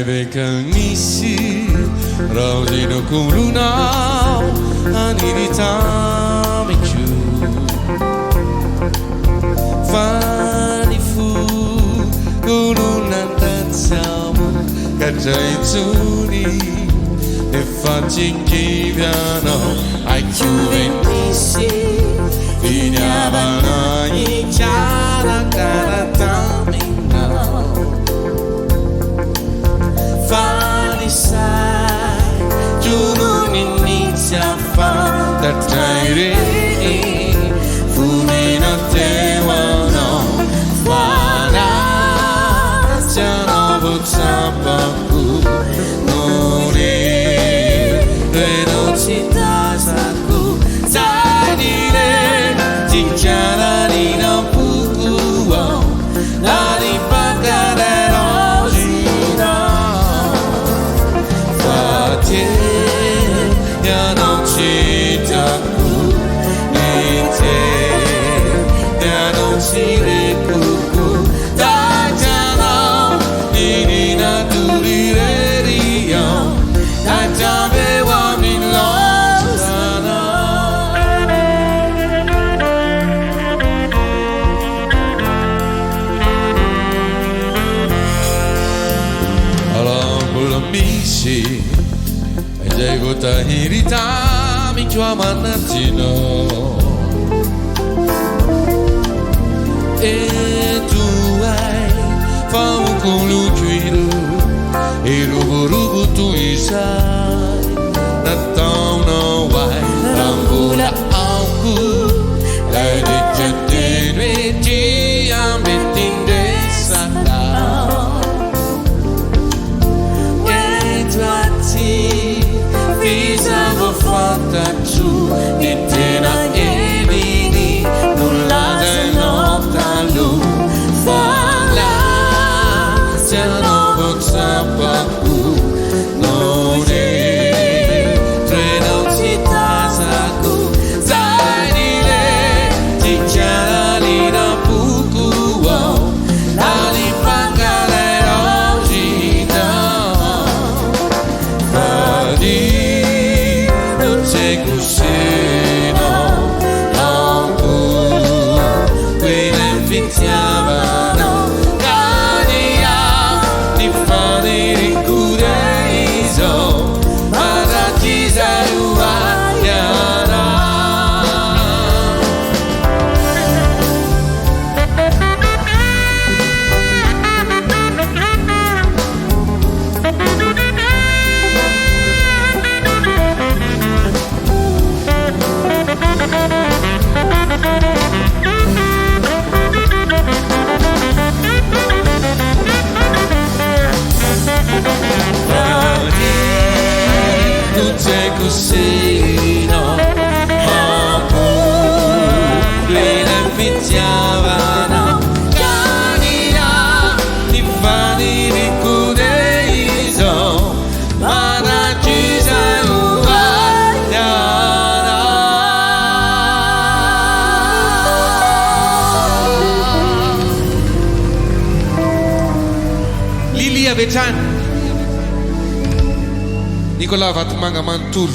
Nisi Rosino Kuluna Aniditamichu Fani fu Kuluna Tanzamu Kajaitsuni E Facinchiviano Ai Chiuvenisi Vignavano Iniziara Caratamina Fani sai, tu non inizi a fare da traire, fumino te no, fara, già non potrà più, non è, velocità sacu, sai dire, ti chiara di non può, la ripagare. Ya non ci taku nite ya non ci rekuku tajano nini naturirerio tajabe wa milosana Along with amici Jego tahirita mi chiama Natino E tu hai fa un coluccido E rubu tu sai Natão não vai Rambula algo Lei de cetene Ti ambetinde satão E tu ati Visavo fatta giù e te la evini nulla se nota lu falla se non possa più non è tre non si tasa cu sai di lei ti chiara lì da puku la li pagare oggi no Cusino, non tu, quelle inviziavano, cania, ti fanno ricureiso, ma da chi sei uguagliana. Cusino, le inviziavano, cania, ti fanno ricureiso, ma da chi sei uguagliana. Lilia Vetan Nicola Vatmanga Mantur